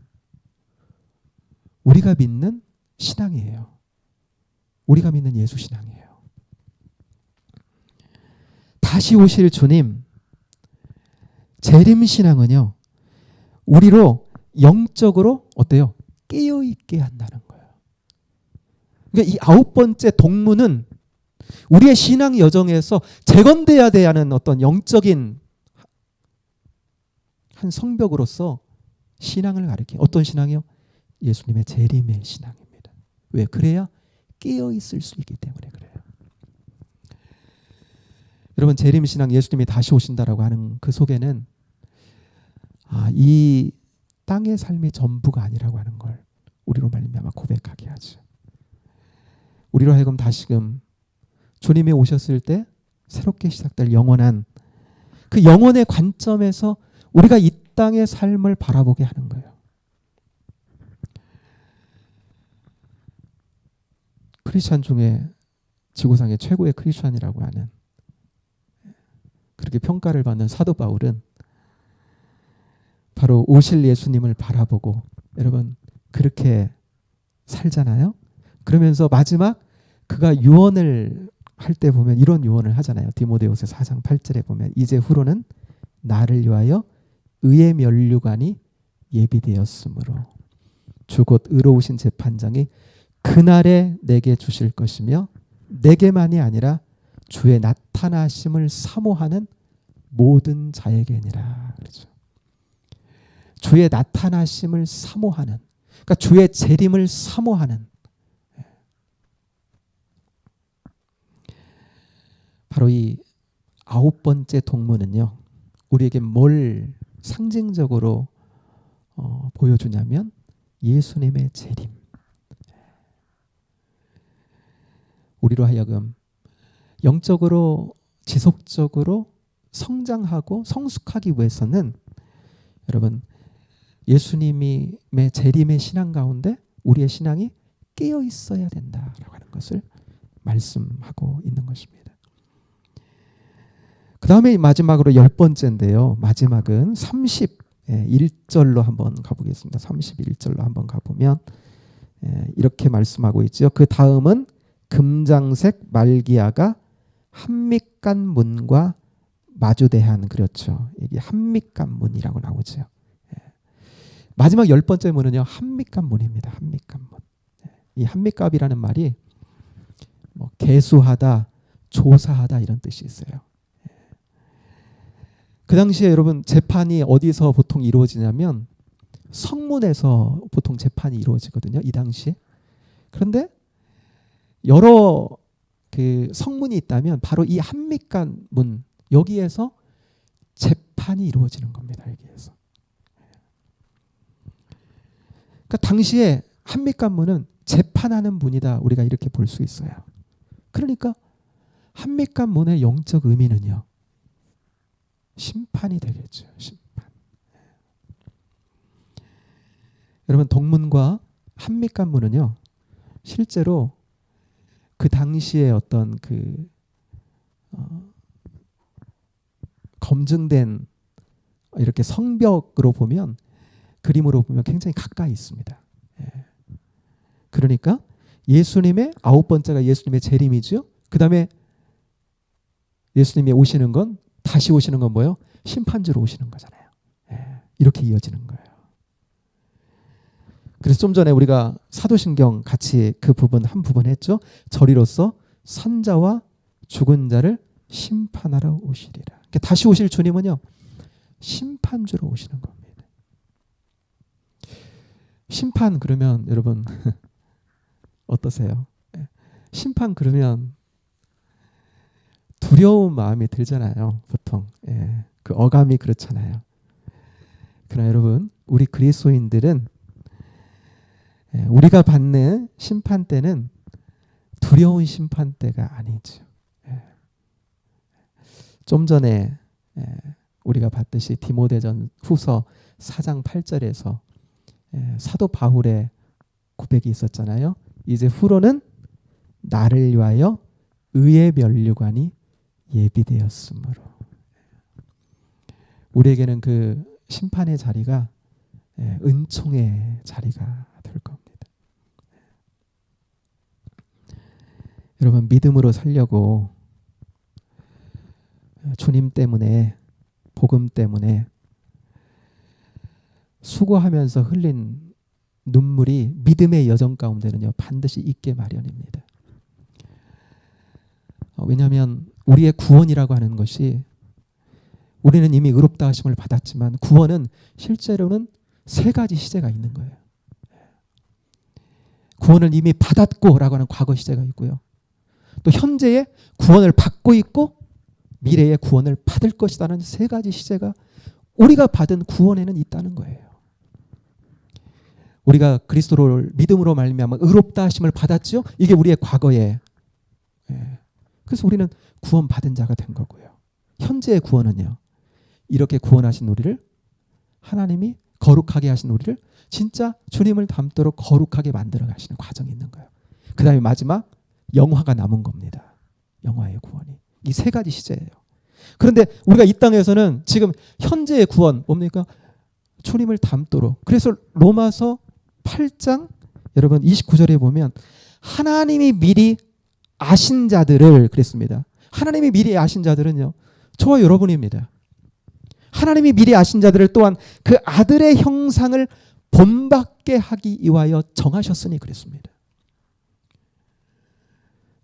우리가 믿는 신앙이에요. 우리가 믿는 예수 신앙이에요. 다시 오실 주님, 재림 신앙은요, 우리로 영적으로 어때요? 깨어있게 한다는 거예요. 그러니까 이 9번째 동문은 우리의 신앙 여정에서 재건돼야 하는 어떤 영적인 한 성벽으로서 신앙을 가리켜. 어떤 신앙이요? 예수님의 재림의 신앙입니다. 왜? 그래야 깨어있을 수 있기 때문에 그래요. 여러분, 재림 신앙, 예수님이 다시 오신다라고 하는 그 속에는 이 땅의 삶이 전부가 아니라고 하는 걸 우리로 말미암아 고백하게 하죠. 우리로 하여금 다시금 주님이 오셨을 때 새롭게 시작될 영원한 그 영원의 관점에서 우리가 이 땅의 삶을 바라보게 하는 거예요. 크리스찬 중에 지구상의 최고의 크리스찬이라고 하는, 그렇게 평가를 받는 사도 바울은 바로 오실 예수님을 바라보고, 여러분 그렇게 살잖아요. 그러면서 마지막 그가 유언을 할 때 보면 이런 유언을 하잖아요. 디모데후서 4장 8절에 보면 이제 후로는 나를 위하여 의의 면류관이 예비되었으므로 주 곧 의로우신 재판장이 그날에 내게 주실 것이며 내게만이 아니라 주의 나타나심을 사모하는 모든 자에게니라. 그렇죠. 주의 나타나심을 사모하는, 그러니까 주의 재림을 사모하는, 바로 이 9번째 동문은요, 우리에게 뭘 상징적으로 보여주냐면 예수님의 재림. 우리로 하여금 영적으로 지속적으로 성장하고 성숙하기 위해서는 여러분 예수님의 재림의 신앙 가운데 우리의 신앙이 깨어 있어야 된다라고 하는 것을 말씀하고 있는 것입니다. 그 다음에 마지막으로 10번째인데요. 마지막은 31절로 한번 가보겠습니다. 31절로 한번 가보면 이렇게 말씀하고 있죠. 그 다음은 금장색 말기야가 한밑간 문과 마주대한, 그렇죠. 이게 한밑간 문이라고 나오죠. 마지막 10번째 문은요, 한밑간 문입니다. 한밑간 문. 이 한밑갑이라는 말이 뭐 개수하다, 조사하다 이런 뜻이 있어요. 그 당시에 여러분 재판이 어디서 보통 이루어지냐면 성문에서 보통 재판이 이루어지거든요. 이 당시에. 그런데 여러 그 성문이 있다면 바로 이 한밑간 문, 여기에서 재판이 이루어지는 겁니다. 여기에서. 그러니까 당시에 한밑간 문은 재판하는 문이다. 우리가 이렇게 볼 수 있어요. 그러니까 한밑간 문의 영적 의미는요, 심판이 되겠죠. 심판. 여러분 동문과 한밑간 문은요, 실제로 그 당시에 어떤 그 검증된 이렇게 성벽으로 보면, 그림으로 보면 굉장히 가까이 있습니다. 그러니까 예수님의 9번째가 예수님의 재림이죠. 그 다음에 예수님이 오시는 건, 다시 오시는 건 뭐예요? 심판주로 오시는 거잖아요. 이렇게 이어지는 거예요. 그래서 좀 전에 우리가 사도신경 같이 그 부분 한 부분 했죠. 저리로서 산자와 죽은 자를 심판하러 오시리라. 그러니까 다시 오실 주님은요, 심판주로 오시는 겁니다. 심판 그러면 여러분 어떠세요? 심판 그러면 두려운 마음이 들잖아요. 보통 그 어감이 그렇잖아요. 그러나 여러분 우리 그리스도인들은 우리가 받는 심판 때는 두려운 심판 때가 아니죠. 좀 전에 우리가 봤듯이 디모데전 후서 4장 8절에서 사도 바울의 고백이 있었잖아요. 이제 후로는 나를 위하여 의의 면류관이 예비되었으므로. 우리에게는 그 심판의 자리가 은총의 자리가 될 겁니다. 여러분, 믿음으로 살려고 주님 때문에, 복음 때문에 수고하면서 흘린 눈물이 믿음의 여정 가운데는요 반드시 있게 마련입니다. 왜냐하면 우리의 구원이라고 하는 것이, 우리는 이미 의롭다 하심을 받았지만 구원은 실제로는 세 가지 시제가 있는 거예요. 구원을 이미 받았고 라고 하는 과거 시제가 있고요, 또 현재의 구원을 받고 있고 미래의 구원을 받을 것이라는 세 가지 시제가 우리가 받은 구원에는 있다는 거예요. 우리가 그리스도를 믿음으로 말미암아 의롭다 하심을 받았죠. 이게 우리의 과거에. 그래서 우리는 구원 받은 자가 된 거고요. 현재의 구원은요, 이렇게 구원하신 우리를, 하나님이 거룩하게 하신 우리를 진짜 주님을 닮도록 거룩하게 만들어 가시는 과정이 있는 거예요. 그 다음에 마지막 영화가 남은 겁니다. 영화의 구원이. 이 세 가지 시제예요. 그런데 우리가 이 땅에서는 지금 현재의 구원 뭡니까? 주님을 닮도록. 그래서 로마서 8장 여러분 29절에 보면 하나님이 미리 아신 자들을 그랬습니다. 하나님이 미리 아신 자들은요, 저와 여러분입니다. 하나님이 미리 아신 자들을 또한 그 아들의 형상을 본받게 하기 위하여 정하셨으니 그랬습니다.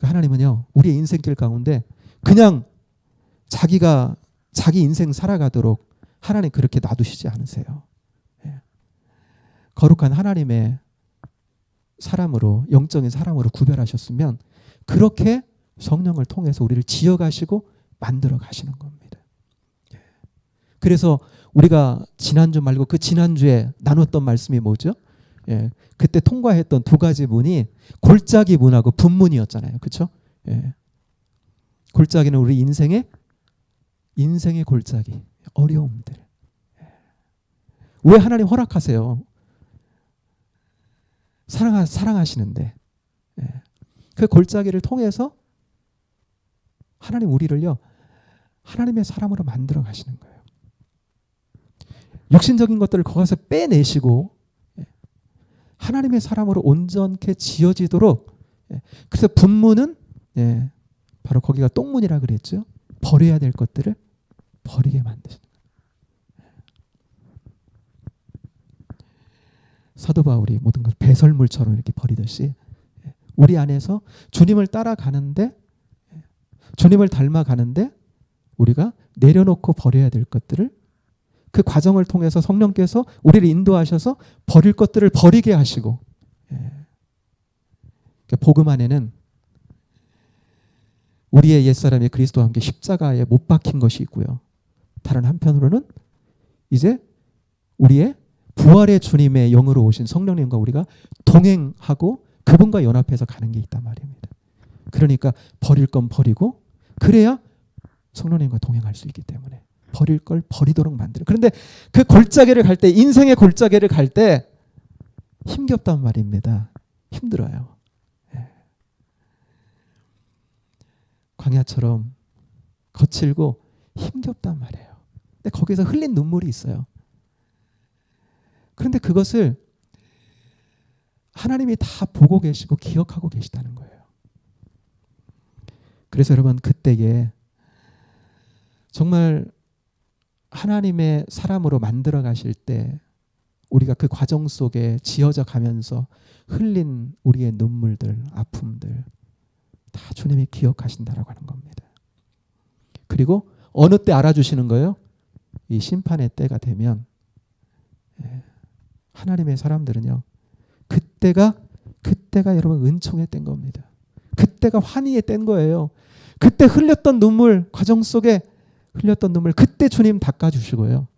하나님은요, 우리의 인생길 가운데 그냥 자기가 자기 인생 살아가도록 하나님 그렇게 놔두시지 않으세요. 거룩한 하나님의 사람으로, 영적인 사람으로 구별하셨으면 그렇게 성령을 통해서 우리를 지어가시고 만들어 가시는 겁니다. 그래서 우리가 지난주 말고 그 지난주에 나눴던 말씀이 뭐죠? 그때 통과했던 두 가지 문이 골짜기 문하고 분문이었잖아요. 그렇죠? 골짜기는 우리 인생의 골짜기, 어려움들. 왜 하나님 허락하세요? 사랑하시는데. 그 골짜기를 통해서 하나님 우리를요 하나님의 사람으로 만들어 가시는 거예요. 육신적인 것들을 거기서 빼내시고 하나님의 사람으로 온전케 지어지도록. 그래서 분문은 바로 거기가 똥문이라 그랬죠. 버려야 될 것들을 버리게 만드시는 거예요. 사도 바울이 모든 걸 배설물처럼 이렇게 버리듯이 우리 안에서 주님을 따라가는데, 주님을 닮아가는데 우리가 내려놓고 버려야 될 것들을, 그 과정을 통해서 성령께서 우리를 인도하셔서 버릴 것들을 버리게 하시고. 복음 안에는 우리의 옛사람이 그리스도와 함께 십자가에 못 박힌 것이 있고요, 다른 한편으로는 이제 우리의 부활의 주님의 영으로 오신 성령님과 우리가 동행하고 그분과 연합해서 가는 게 있단 말입니다. 그러니까 버릴 건 버리고, 그래야 성령님과 동행할 수 있기 때문에 버릴 걸 버리도록 만드는. 그런데 그 골짜기를 갈 때, 인생의 골짜기를 갈 때 힘겹단 말입니다. 힘들어요. 광야처럼 거칠고 힘겹단 말이에요. 근데 거기서 흘린 눈물이 있어요. 그런데 그것을 하나님이 다 보고 계시고 기억하고 계시다는 거예요. 그래서 여러분, 그때에 정말 하나님의 사람으로 만들어 가실 때 우리가 그 과정 속에 지어져 가면서 흘린 우리의 눈물들, 아픔들 다 주님이 기억하신다라고 하는 겁니다. 그리고 어느 때 알아주시는 거예요? 이 심판의 때가 되면 하나님의 사람들은요, 그때가 여러분 은총의 때인 겁니다. 그때가 환희의 때인 거예요. 그때 흘렸던 눈물, 과정 속에 흘렸던 눈물, 그때 주님 닦아주시고요.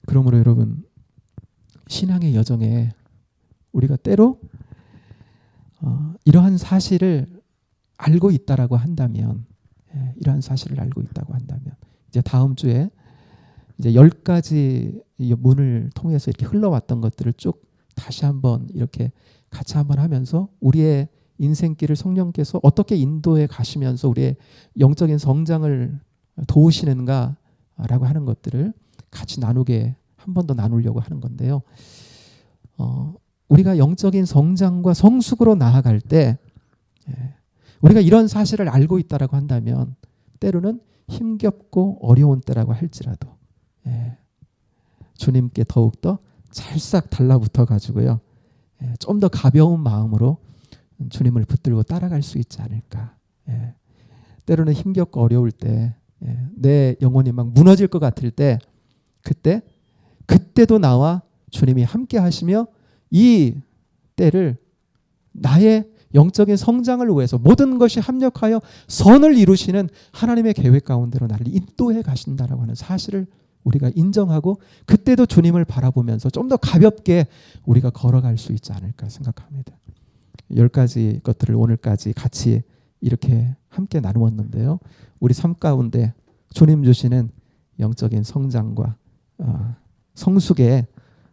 그러므로 여러분, 신앙의 여정에 우리가 때로 이러한 사실을 알고 있다라고 한다면, 이러한 사실을 알고 있다고 한다면, 이제 다음 주에 이제 10가지 문을 통해서 이렇게 흘러왔던 것들을 쭉 다시 한번 이렇게 같이 한번 하면서 우리의 인생길을 성령께서 어떻게 인도해 가시면서 우리의 영적인 성장을 도우시는가라고 하는 것들을 같이 나누게 한 번 더 나누려고 하는 건데요. 우리가 영적인 성장과 성숙으로 나아갈 때 우리가 이런 사실을 알고 있다라고 한다면 때로는 힘겹고 어려운 때라고 할지라도 주님께 더욱더 찰싹 달라붙어 가지고요. 좀 더 가벼운 마음으로 주님을 붙들고 따라갈 수 있지 않을까. 때로는 힘겹고 어려울 때 내 영혼이 막 무너질 것 같을 때 그때도 나와 주님이 함께 하시며 이 때를 나의 영적인 성장을 위해서 모든 것이 합력하여 선을 이루시는 하나님의 계획 가운데로 나를 인도해 가신다라고 하는 사실을 우리가 인정하고 그때도 주님을 바라보면서 좀 더 가볍게 우리가 걸어갈 수 있지 않을까 생각합니다. 10가지 것들을 오늘까지 같이 이렇게 함께 나누었는데요. 우리 삶 가운데 주님 주시는 영적인 성장과 성숙에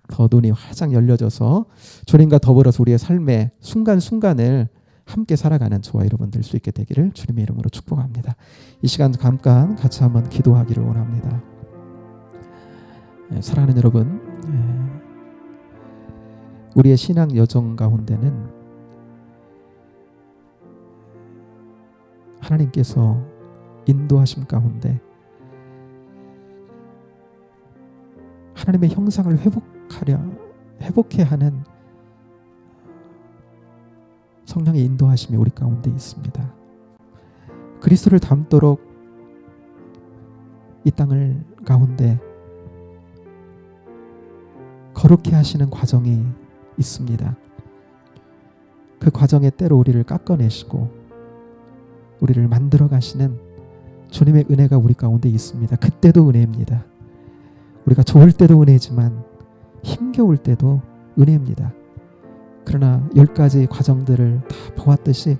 더 눈이 활짝 열려져서 주님과 더불어서 우리의 삶의 순간순간을 함께 살아가는 저와 여러분 될 수 있게 되기를 주님의 이름으로 축복합니다. 이 시간 잠깐 같이 한번 기도하기를 원합니다. 사랑하는 여러분, 우리의 신앙 여정 가운데는 하나님께서 인도하심 가운데 하나님의 형상을 회복해 하는 성령의 인도하심이 우리 가운데 있습니다. 그리스도를 닮도록 이 땅을 가운데 거룩해 하시는 과정이 있습니다. 그 과정에 때로 우리를 깎아내시고 우리를 만들어 가시는 주님의 은혜가 우리 가운데 있습니다. 그때도 은혜입니다. 우리가 좋을 때도 은혜지만 힘겨울 때도 은혜입니다. 그러나 10가지 과정들을 다 보았듯이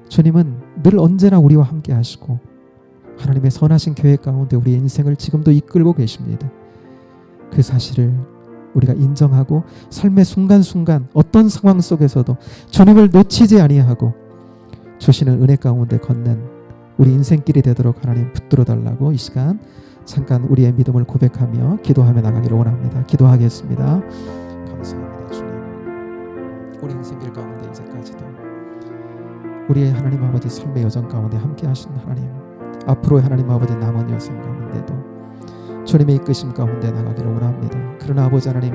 주님은 늘 언제나 우리와 함께 하시고 하나님의 선하신 계획 가운데 우리의 인생을 지금도 이끌고 계십니다. 그 사실을 우리가 인정하고 삶의 순간순간 어떤 상황 속에서도 주님을 놓치지 아니하고 주시는 은혜 가운데 걷는 우리 인생길이 되도록 하나님 붙들어 달라고 이 시간 잠깐 우리의 믿음을 고백하며 기도하며 나가기를 원합니다. 기도하겠습니다. 감사합니다. 주님, 우리 인생길 가운데 이제까지도 우리의 하나님 아버지 삶의 여정 가운데 함께 하신 하나님, 앞으로의 하나님 아버지 남은 여생 가운데도 주님의 이끄심 가운데 나가기를 원합니다. 그러나 아버지 하나님,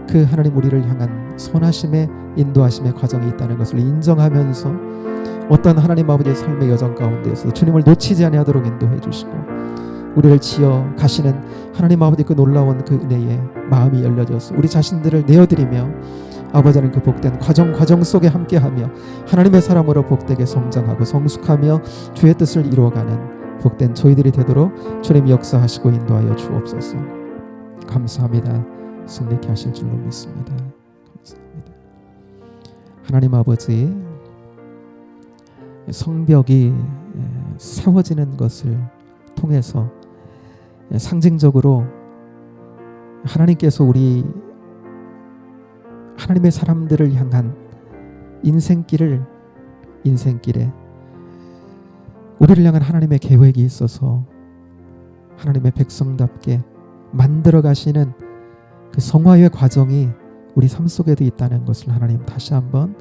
그 하나님 우리를 향한 선하심의 인도하심의 과정이 있다는 것을 인정하면서 어떤 하나님 아버지의 삶의 여정 가운데에서 주님을 놓치지 아니하도록 인도해 주시고 우리를 지어 가시는 하나님 아버지 그 놀라운 그 은혜에 마음이 열려져서 우리 자신들을 내어드리며 아버지 하나님 그 복된 과정 속에 함께하며 하나님의 사람으로 복되게 성장하고 성숙하며 주의 뜻을 이루어가는 복된 저희들이 되도록 주님이 역사하시고 인도하여 주옵소서. 감사합니다. 승리케 하실 줄로 믿습니다. 감사합니다. 하나님 아버지, 성벽이 세워지는 것을 통해서 상징적으로 하나님께서 우리 하나님의 사람들을 향한 인생길에 우리를 향한 하나님의 계획이 있어서 하나님의 백성답게 만들어 가시는 그 성화의 과정이 우리 삶 속에도 있다는 것을 하나님 다시 한번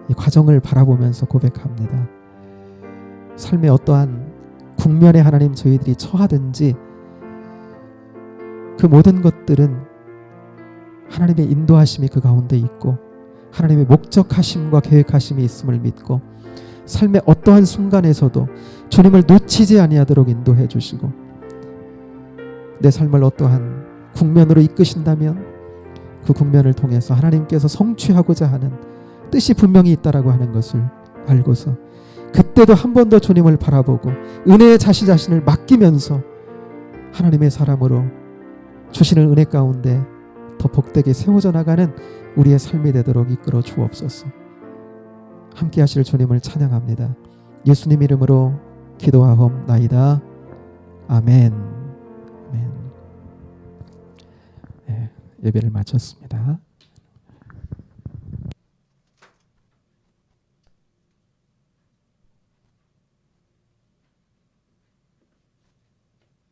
이 과정을 바라보면서 고백합니다. 삶의 어떠한 국면에 하나님 저희들이 처하든지 그 모든 것들은 하나님의 인도하심이 그 가운데 있고 하나님의 목적하심과 계획하심이 있음을 믿고 삶의 어떠한 순간에서도 주님을 놓치지 아니하도록 인도해 주시고 내 삶을 어떠한 국면으로 이끄신다면 그 국면을 통해서 하나님께서 성취하고자 하는 뜻이 분명히 있다라고 하는 것을 알고서 그때도 한 번 더 주님을 바라보고 은혜의 자신을 맡기면서 하나님의 사람으로 주시는 은혜 가운데 더 복되게 세워져 나가는 우리의 삶이 되도록 이끌어 주옵소서. 함께 하실 주님을 찬양합니다. 예수님 이름으로 기도하옵나이다. 아멘. 아멘. 예배를 마쳤습니다.